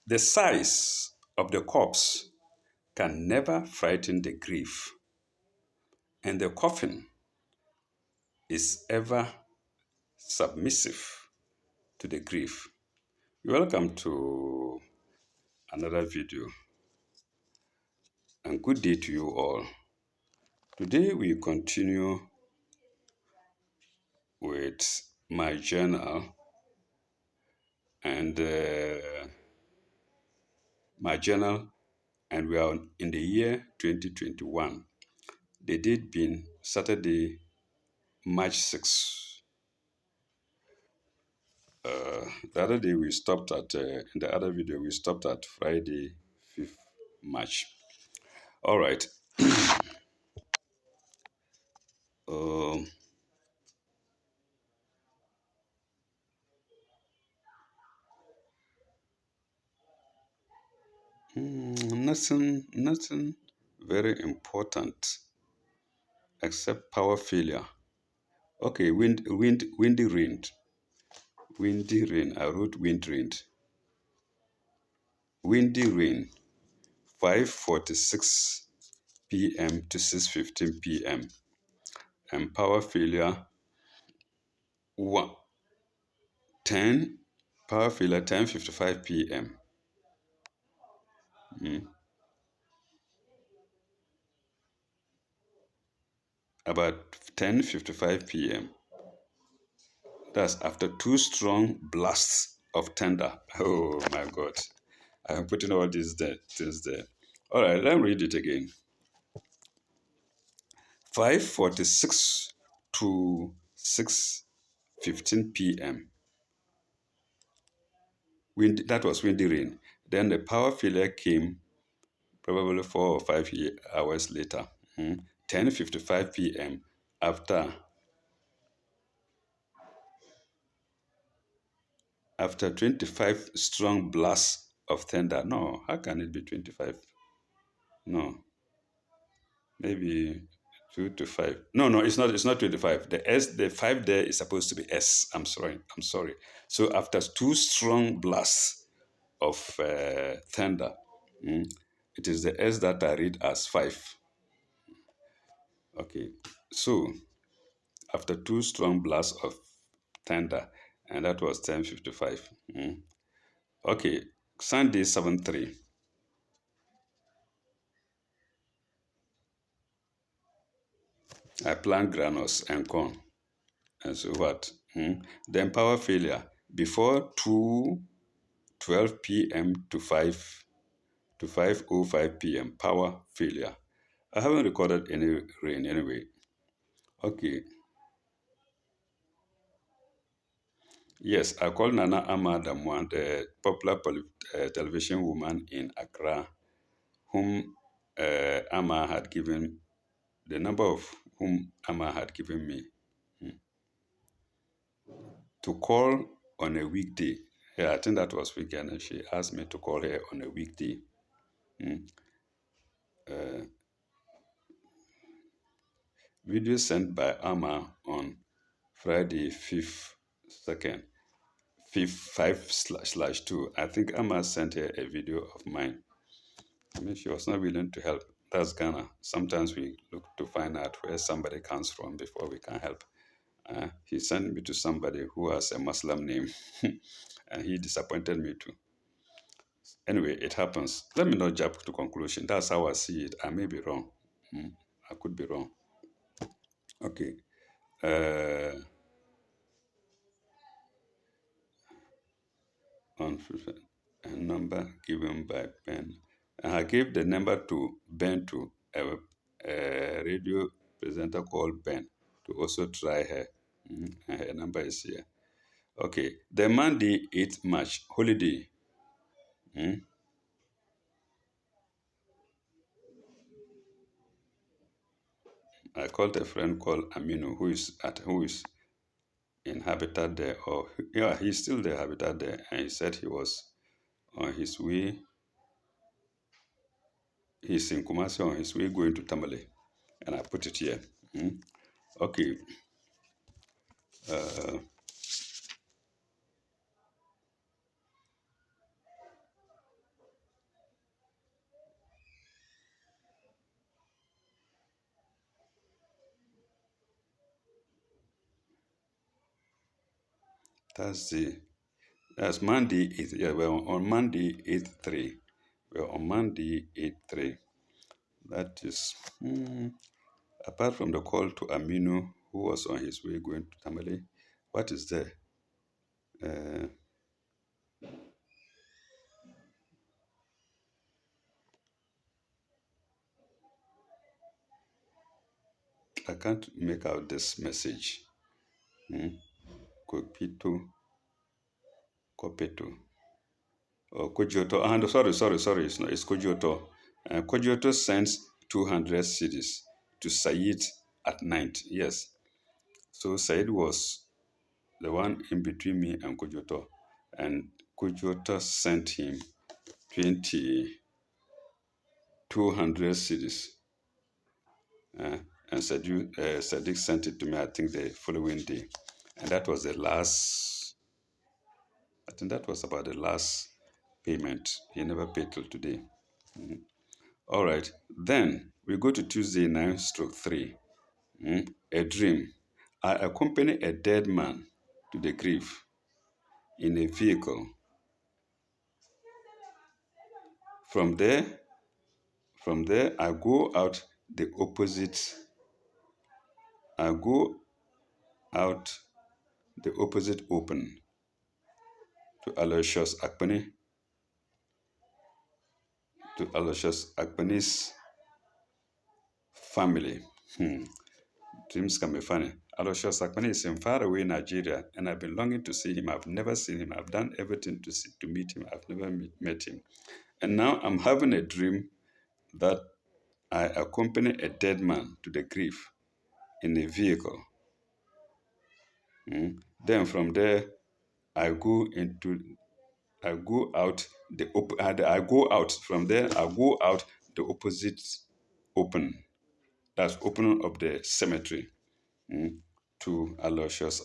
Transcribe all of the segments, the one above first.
The size of the corpse can never frighten the grief, and the coffin is ever submissive to the grief. Welcome to another video, and good day to you all. Today we continue with my journal and my journal, and we are in the year 2021. The date being Saturday, March 6th. The other day we stopped at, in the other video, we stopped at Friday, 5th March. All right. Um, nothing very important except power failure. Okay, windy rain. Windy rain. I wrote wind rain. Windy rain. 5:46 p.m. to 6:15 p.m. And power failure 1 10 power failure 10:55 p.m. About 10:55 p.m. That's after two strong blasts of thunder. Oh my God. I'm putting all these things there. All right, let me read it again. 5:46 to 6:15 p.m. That was windy rain. Then the power failure came probably 4 or 5 hours later. 10:55 p.m. after 25 strong blasts of thunder. No, how can it be 25? No, maybe 2 to 5. No, it's not. It's not 25. The 5 there is supposed to be S. I'm sorry. So after two strong blasts of thunder, it is the S that I read as 5. Okay. So after two strong blasts of thunder, and that was 10:55. Okay. Sunday 7:3. I plant granules and corn. And so what? Then power failure before 2:12 p.m. to 5:05 p.m. Power failure. I haven't recorded any rain anyway. Okay. Yes, I called Nana Ama Damwan, the popular television woman in Accra, whom Ama had given the number of whom Ama had given me to call on a weekday. Yeah, I think that was weekend, and she asked me to call her on a weekday. Video sent by Ama on Friday, 5th, 2nd, 5th, 5/2. I think Ama sent her a video of mine. I mean, she was not willing to help. That's Ghana. Sometimes we look to find out where somebody comes from before we can help. He sent me to somebody who has a Muslim name, and he disappointed me too. Anyway, it happens. Let me not jump to conclusion. That's how I see it. I may be wrong. I could be wrong. Okay. On a number given by Ben. And I gave the number to Ben to a radio presenter called Ben to also try her. And her number is here. Okay. The Monday, 8th March, holiday. I called a friend called Aminu who is in Habitat there, or yeah, he's still the Habitat there, and he said he was on his way. He's in Kumasi on his way going to Tamale, and I put it here. Okay. Thursday. That's Monday 8th. Yeah, we're on Monday 8/3. We're on Monday 8/3. That is, apart from the call to Aminu, who was on his way going to Tamale, what is there? Uh, I can't make out this message. Kopito, Kopeto. Oh, Kojoto. Ah, no, sorry. It's not. It's Kojoto. Kojoto sends 200 cities to Said at night. Yes. So Said was the one in between me and Kojoto. And Kojoto sent him 200 cities. And Sadiq sent it to me, I think, the following day. And that was the last, I think that was about the last payment. He never paid till today. All right. Then we go to Tuesday 9/3. A dream. I accompany a dead man to the grave in a vehicle. From there, I go out the opposite. I go out the opposite open to Aloysius Akpani's family. Dreams can be funny. Aloysius Akpani is in faraway Nigeria, and I've been longing to see him. I've never seen him. I've done everything to meet him. I've never met him. And now I'm having a dream that I accompany a dead man to the grave in a vehicle. Then from there, I go into, I go out I go out from there. I go out the opposite open. That's opening of the cemetery to Aloysius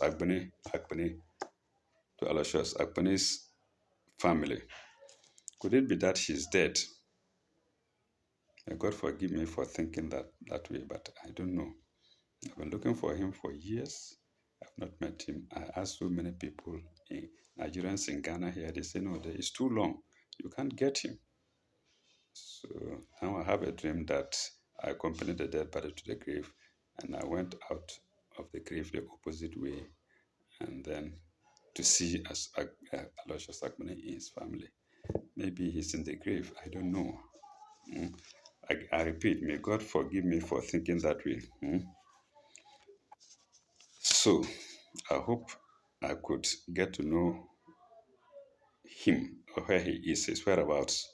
Akpani's family. Could it be that he's dead? May God forgive me for thinking that way, but I don't know. I've been looking for him for years. I've not met him. I asked so many people, Nigerians in Ghana here, they say, no, it's too long. You can't get him. So now I have a dream that I accompanied the dead body to the grave, and I went out of the grave the opposite way, and then to see Aloysius Akpani and his family. Maybe he's in the grave. I don't know. I repeat, may God forgive me for thinking that way. So I hope I could get to know him or where he is, his whereabouts.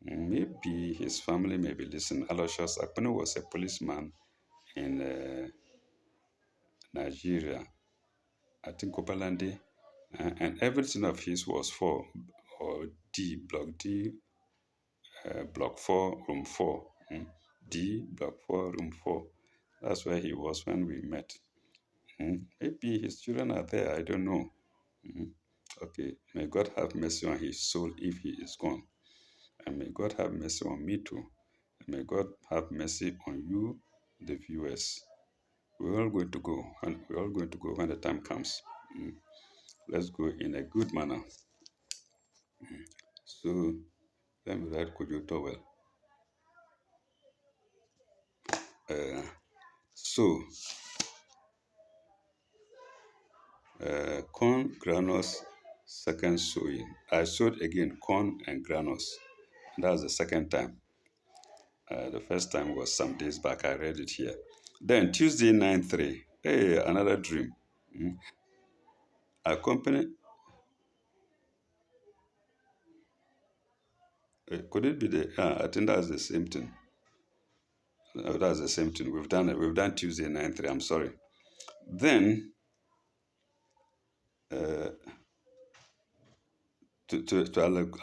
Maybe his family may be listening. Aloysius Akpani was a policeman in Nigeria, I think Kopalande, and everything of his was for Block D, Block 4, Room 4. D, Block 4, Room 4. That's where he was when we met. Maybe his children are there, I don't know. Okay, may God have mercy on his soul if he is gone. And may God have mercy on me too. And may God have mercy on you, the viewers. We're all going to go. We're all going to go when the time comes. Let's go in a good manner. So let me write Kojoto well. So corn granules, second sowing. I sowed again corn and granules. That was the second time. The first time was some days back. I read it here. Then Tuesday 9/3. Hey, another dream. Accompany. Could it be the? I think that's the same thing. No, that's the same thing. We've done it. We've done Tuesday 9/3. I'm sorry. Then to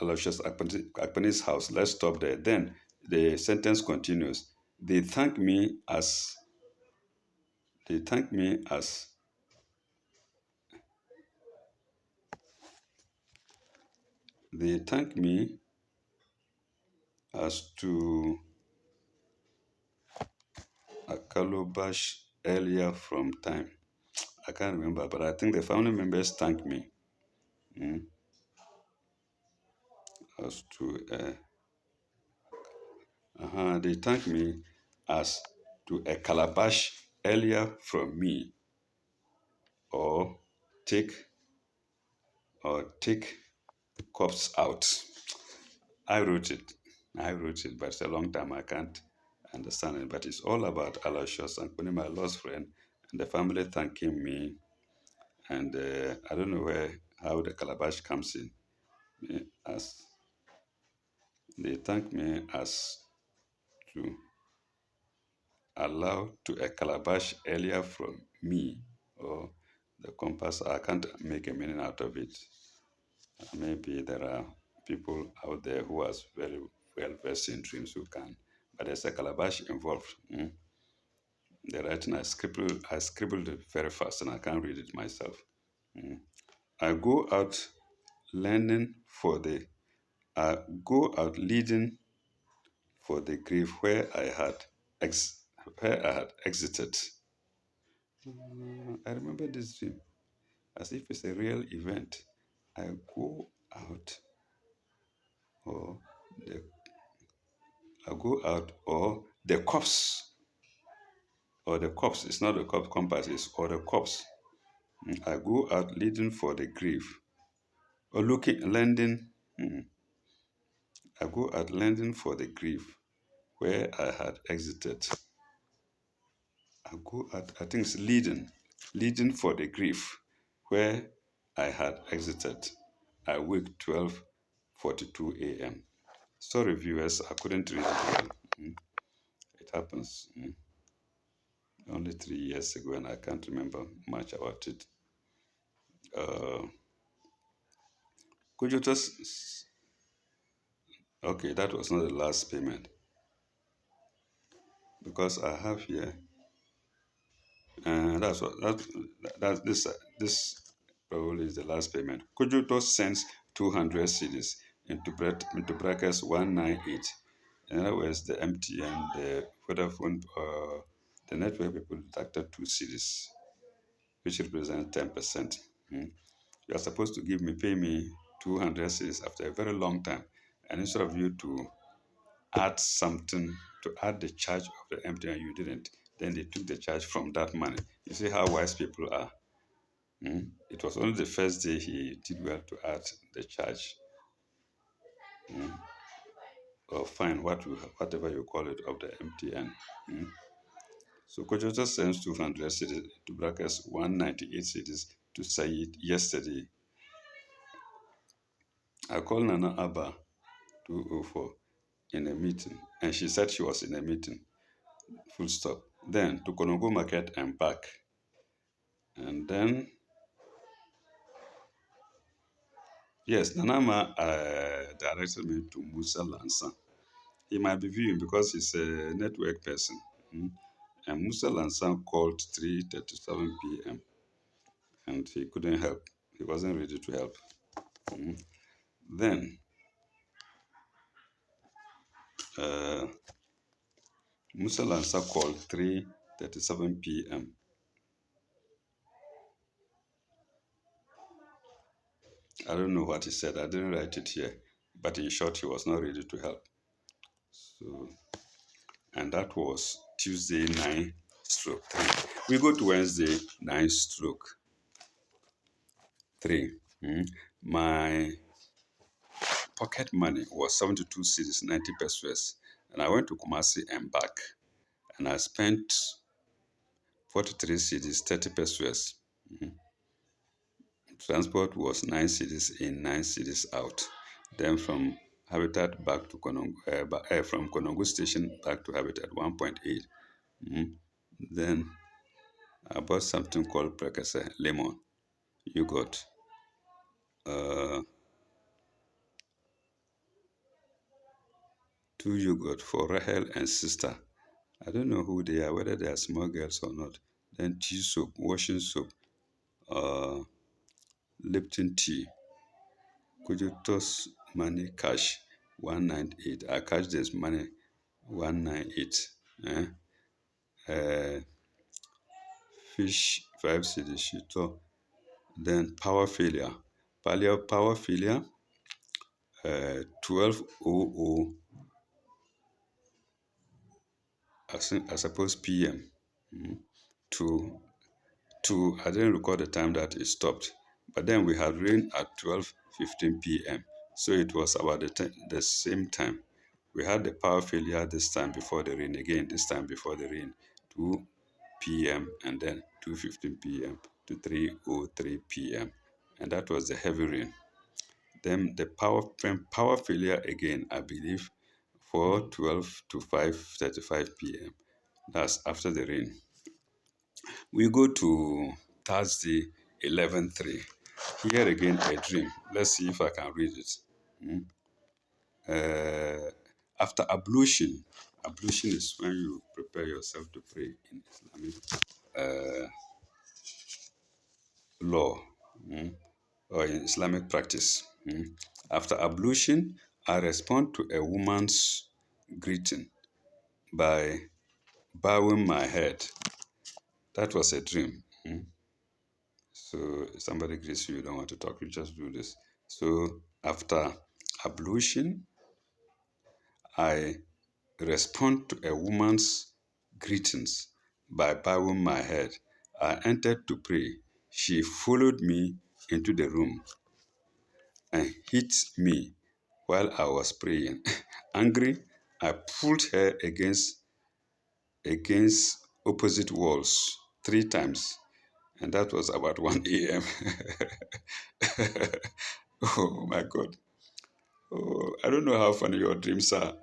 Aloysius Akpani's house. Let's stop there. Then the sentence continues. They thank me as. They thank me as. They thank me as to a calabash earlier from time. I can't remember, but I think the family members thanked me. mm, as to they thank me as to a calabash earlier from me, or take take cups out. I wrote it. I wrote it, but it's a long time. I can't understand it. But it's all about Aloysius and my lost friend, and the family thanking me. And I don't know how the calabash comes in. As they thank me as to allow to a calabash earlier from me, or the compass. I can't make a meaning out of it. Maybe there are people out there who are very well versed in dreams who can, but there's a calabash involved. The writing I scribbled it very fast and I can't read it myself. I go out learning for the I go out leading for the grave ex, where I had exited. I remember this dream as if it's a real event. I go out, or the I go out, or the corpse. It's not the corpse compass. It's or the corpse. I go out leading for the grave, or looking landing. I go out landing for the grave where I had exited. I go out. I think it's leading for the grave where I had exited. I wake 12:42 a.m. Sorry, viewers, I couldn't read it well. It happens. Only 3 years ago, and I can't remember much about it. Uh, could you just? Okay, that was not the last payment because I have here. That's what that this probably is the last payment. Could you just send 200 CDs into brackets 198? In other words, the MTN, the Vodafone, the network people deducted 2 CDs, which represent 10%. You are supposed to pay me 200 CDs after a very long time, and instead of you to add something to add the charge of the MTN, you didn't. Then they took the charge from that money. You see how wise people are. It was only the first day he did well to add the charge, or fine, whatever you call it, of the MTN. So Kojoto sends 200 cities to brackets 198 cities to Said yesterday. I called Nana Abba 204 in a meeting, and she said she was in a meeting. Full stop. Then to Konongo Market and back. And then, yes, Nanama directed me to Musa Lansan. He might be viewing because he's a network person. And Musa Lansan called 3:37 p.m. and he couldn't help. He wasn't ready to help. Then Musa Lansan called 3:37 p.m. I don't know what he said. I didn't write it here. But in short, he was not ready to help. So, and that was Tuesday 9/3. We go to Wednesday 9/3. My pocket money was 72 cedis, 90 pesos. And I went to Kumasi and back. And I spent 43 cedis, 30 pesos. Transport was 9 cedis in, 9 cedis out. Then from Habitat back to Konongo, from Konongo Station back to Habitat 1.8. Then I bought something called Prekese lemon yogurt. Two yogurt for Rahel and sister. I don't know who they are, whether they are small girls or not. Then tea soap, washing soap, Lipton tea. Could you toss money cash 198? I cash this money 198. Fish 5 cedis. Then power failure. power failure, 12:00, I suppose PM, to I didn't record the time that it stopped, but then we had rain at 12:15 p.m. So it was about the same time. We had the power failure this time before the rain, again this time before the rain, 2 p.m. and then 2:15 p.m. to 3:03 p.m. And that was the heavy rain. Then the power failure again, I believe, 4:12 to 5:35 p.m. That's after the rain. We go to Thursday 11:3. Here again a dream. Let's see if I can read it. After ablution, ablution is when you prepare yourself to pray in Islamic law, or in Islamic practice. After ablution, I respond to a woman's greeting by bowing my head. That was a dream. So if somebody greets you, you don't want to talk, you just do this. So after ablution, I respond to a woman's greetings by bowing my head. I entered to pray. She followed me into the room and hit me while I was praying. Angry, I pulled her against opposite walls 3 times, and that was about 1 a.m. Oh my God. Oh, I don't know how funny your dreams are.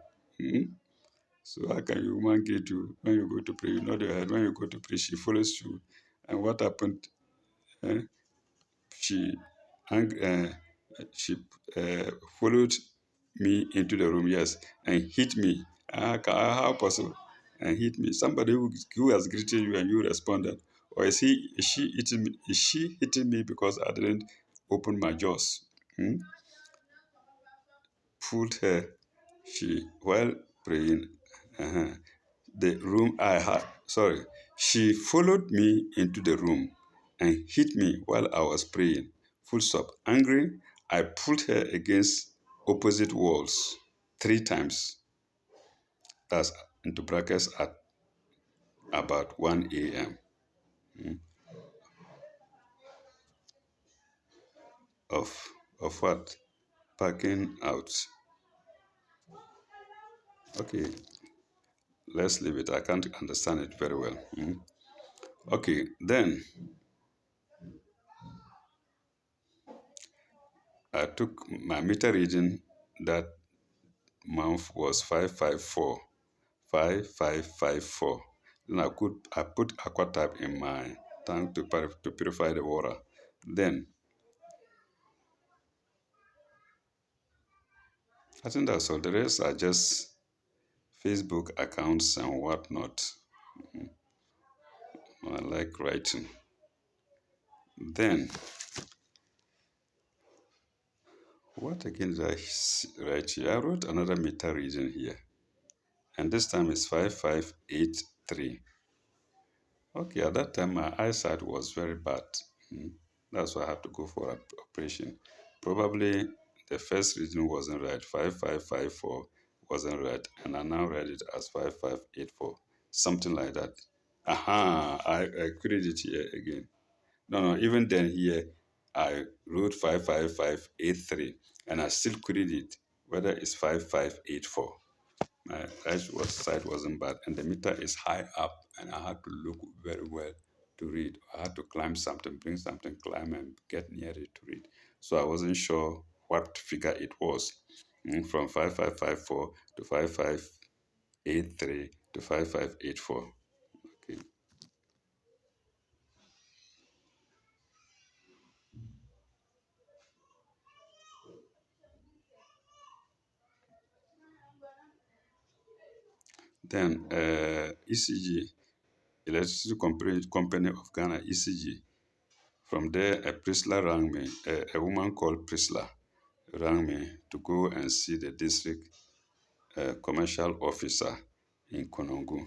So how can you woman get you when you go to pray? You nod your head when you go to pray. She follows you, and what happened? Eh? She, ang- uh, she followed me into the room, yes, and hit me. How possible? And hit me. Somebody who has greeted you and you responded, or is she hitting me? Is she hitting me because I didn't open my jaws? Pulled her. She while praying. uh The room I had. Sorry. She followed me into the room and hit me while I was praying. Full stop. Angry, I pulled her against opposite walls 3 times. That's into brackets at about 1 a.m. of what? Packing out. Okay, let's leave it. I can't understand it very well. Okay, then I took my meter reading that month was 554. 5554. Then I put aqua tap in my tank to purify the water. Then I think that's all. The rest are just Facebook accounts and whatnot. I like writing. Then what again did I write here? I wrote another meter reading here, and this time it's 5583. Okay, at that time my eyesight was very bad. That's why I had to go for an operation. Probably the first reading wasn't right. 5554 wasn't right, and I now read it as 5584. Something like that. Aha, I queried it here again. No, even then here I wrote 55583, and I still queried it whether it's 5584. My sight wasn't bad, and the meter is high up, and I had to look very well to read. I had to climb something, bring something, climb and get near it to read. So I wasn't sure what figure it was. From 5554 to 5583 to 5584. Okay. Then ECG, Electricity Company of Ghana, ECG. From there, a Priscilla rang me, a woman called Priscilla rang me to go and see the district commercial officer in Konongo.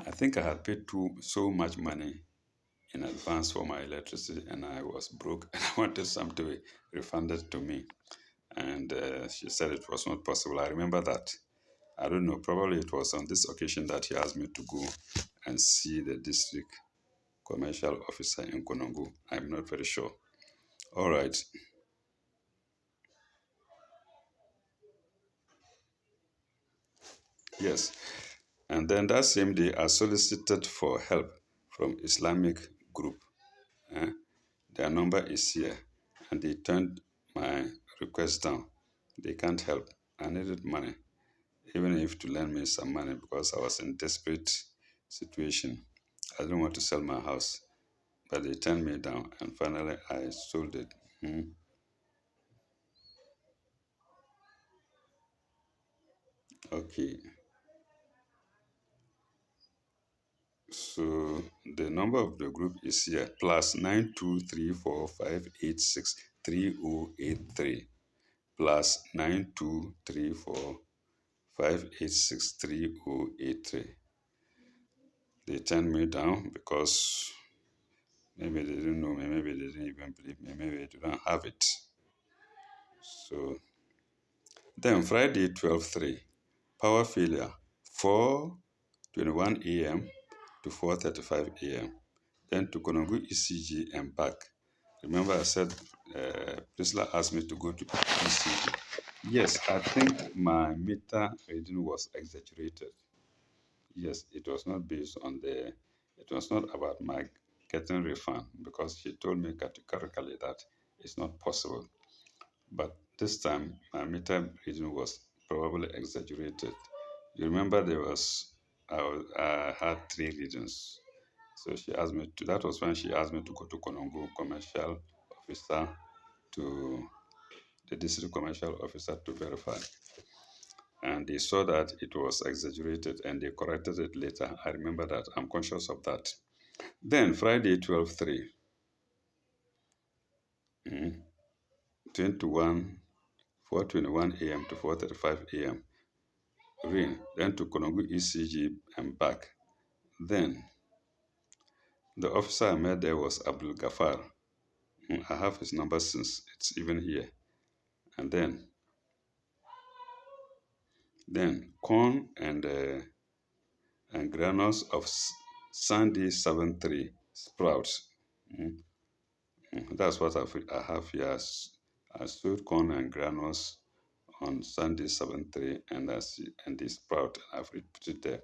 I think I had paid so much money in advance for my electricity, and I was broke and I wanted some to be refunded to me. And she said it was not possible. I remember that. I don't know, probably it was on this occasion that he asked me to go and see the district commercial officer in Konongo. I'm not very sure. All right. Yes. And then that same day, I solicited for help from Islamic group. eh. Their number is here, and they turned my request down. They can't help. I needed money, even if to lend me some money because I was in desperate situation. I didn't want to sell my house, but they turned me down, and finally I sold it. Hmm. Okay, so the number of the group is here plus 923458630083 plus 923458630083. They turned me down because maybe they didn't know me, maybe they didn't even believe me, maybe they don't have it. So then Friday 12/3, power failure 4:21 a.m. to 4:35 a.m. Then to Konongo ECG and back. Remember I said Priscilla asked me to go to ECG. Yes, I think my meter reading was exaggerated. Yes, it was not based on it was not about my getting refund because she told me categorically that it's not possible. But this time, my meter reading was probably exaggerated. You remember I had three readings. So she asked me to, that was when she asked me to go to Konongo commercial officer to the district commercial officer to verify. And they saw that it was exaggerated and they corrected it later. I remember that. I'm conscious of that. Then Friday 12/3, 21, 4:21 a.m. to 4:35 a.m. Rain. Then to Konongo ECG and back. Then the officer I met there was Abdul Gafar. I have his number since it's even here. And then corn and granules of Sandy 73 sprouts. Mm, That's what I have here. I sowed corn and granules on Sunday 7/3 and and they sprout. I've put it there.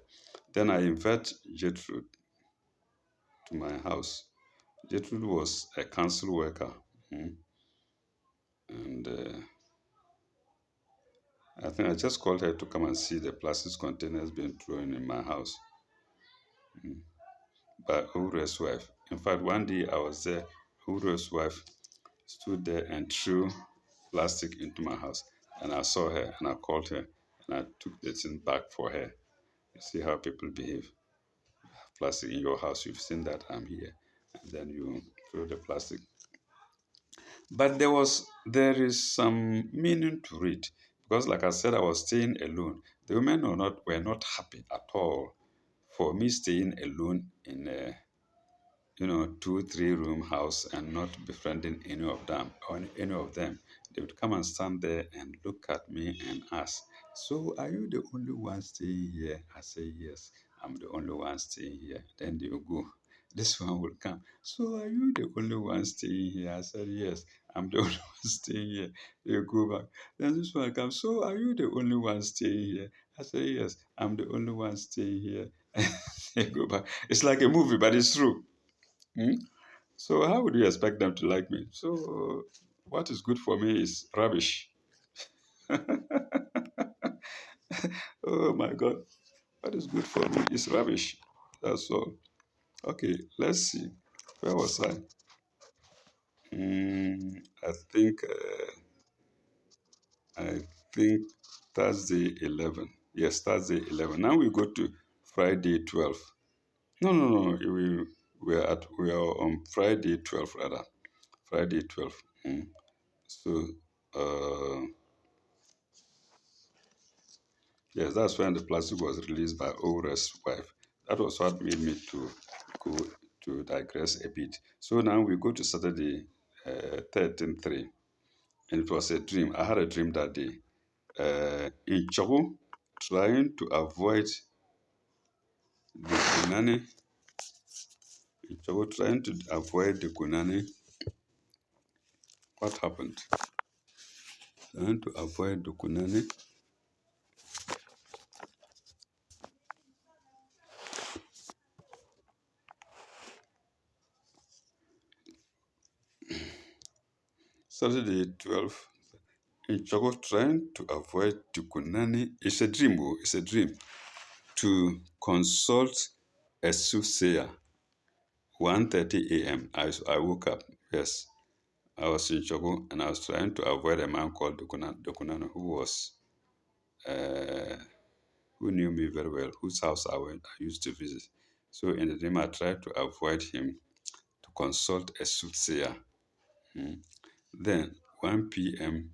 Then I invite Gertrude to my house. Gertrude was a council worker, and I think I just called her to come and see the plastic containers being thrown in my house by Ure's wife. In fact, one day I was there. Ure's wife stood there and threw plastic into my house, and I saw her and I called her and I took the thing back for her. You see how people behave. Plastic in your house, you've seen that I'm here, and then you throw the plastic. But there is some meaning to it because, like I said, I was staying alone. The women were not happy at all for me staying alone in a 2 3 room house and not befriending any of them. They would come and stand there and look at me and ask, so are you the only one staying here? I say yes, I'm the only one staying here. Then they will go. This one will come, so are you the only one staying here? I said yes, I'm the only one staying here. They go back. Then this one comes, so are you the only one staying here? I say yes, I'm the only one staying here. They go back. It's like a movie, but it's true. Hmm? So how would you expect them to like me? So what is good for me is rubbish. Oh my God. What is good for me is rubbish. That's all. Okay, let's see. Where was I? I think I think Thursday 11. Yes, Thursday 11. Now we go to Friday 12. No, no, no. We are on Friday 12 rather. Friday 12. So uh yes, that's when the plastic was released by Ores' wife. That was what made me to go to digress a bit. So now we go to Saturday 13:3, and it was a dream. I had a dream that day. In Chogo, trying to avoid the Kunani, in Chogo, trying to avoid the Kunani. What happened? Trying to avoid the Kunani. Saturday 12. In Chogo, trying to avoid the Kunani. It's a dream, oh, it's a dream. To consult a soothsayer. 1:30 a.m. I woke up. Yes, I was in Chogo and I was trying to avoid a man called Dokunano who knew me very well, whose house I used to visit. So in the dream, I tried to avoid him to consult a soothsayer. Then 1 p.m.,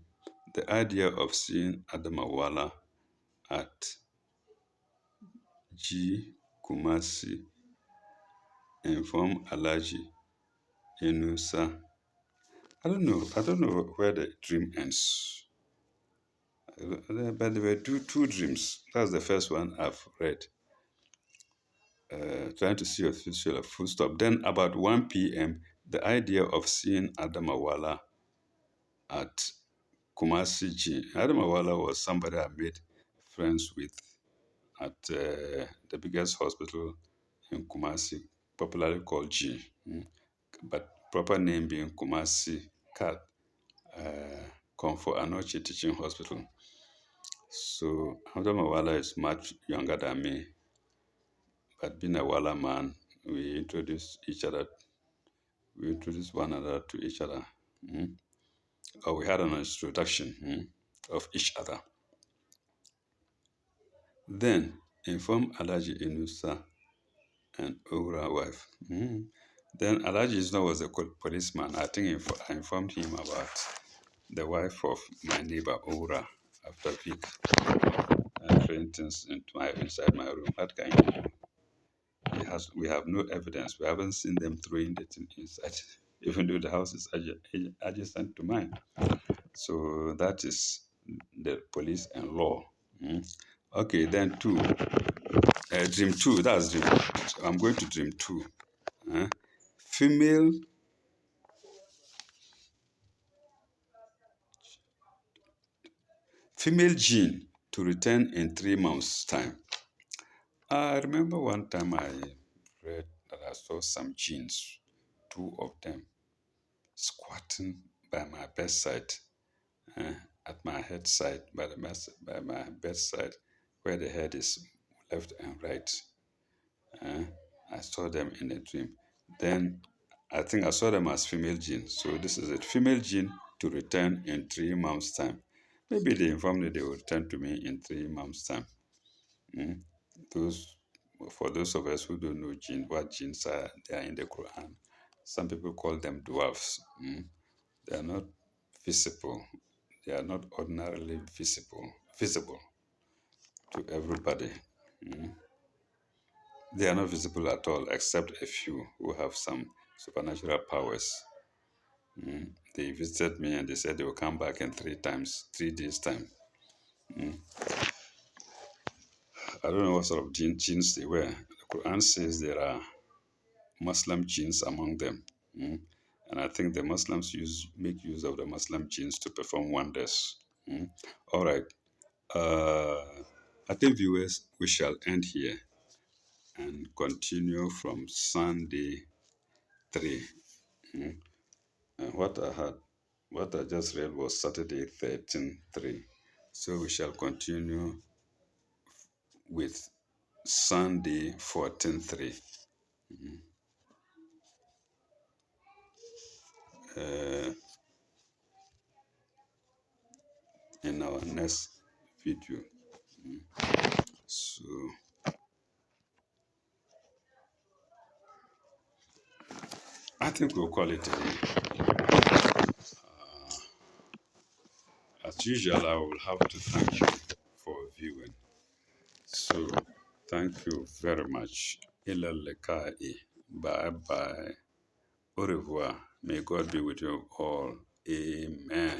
the idea of seeing Adamawala at G. Kumasi informed Alaji Inusa. I don't know where the dream ends. But there were two dreams. That's the first one I've read. Trying to see a full stop. Then about 1 p.m., the idea of seeing Adamawala at Kumasi G. Adamawala was somebody I made friends with at the biggest hospital in Kumasi, popularly called G. But proper name being Kumasi CAT, Comfort Anoche Teaching Hospital. So Adamawala is much younger than me. But being a Wala man, we introduced one another to each other. Or we had an introduction of each other. Then informed Alaji Inusa and Ura wife. Then Alaji Inusa was a policeman. I think I informed him about the wife of my neighbor Ura after Vic throwing things inside my room. What can you do? We have no evidence. We haven't seen them throwing the thing inside, even though the house is adjacent to mine. So that is the police and law. Okay, then dream two. That's dream. I'm going to dream two. Female gene to return in 3 months' time. I remember one time I read that I saw some genes, 2 of them, squatting by my bedside, at my bedside, by my bedside, where the head is left and right. I saw them in a dream. Then I think I saw them as female gene. So this is it. Female gene to return in 3 months' time. Maybe they informed me they will return to me in 3 months' time. For those of us who don't know what genes are, they are in the Quran. Some people call them dwarfs. They are not visible. They are not ordinarily visible to everybody. They are not visible at all, except a few who have some supernatural powers. They visited me and they said they will come back in 3 days' time. I don't know what sort of genes they were. The Quran says there are Muslim genes among them. And I think the Muslims make use of the Muslim genes to perform wonders. All right. I think, viewers, we shall end here and continue from Sunday 3. And what I just read was Saturday 13:3. So we shall continue with Sunday 14:3. In our next video. So I think we'll call it a day. As usual, I will have to thank you for viewing. So thank you very much. Ila likai. Bye bye. Au revoir. May God be with you all. Amen.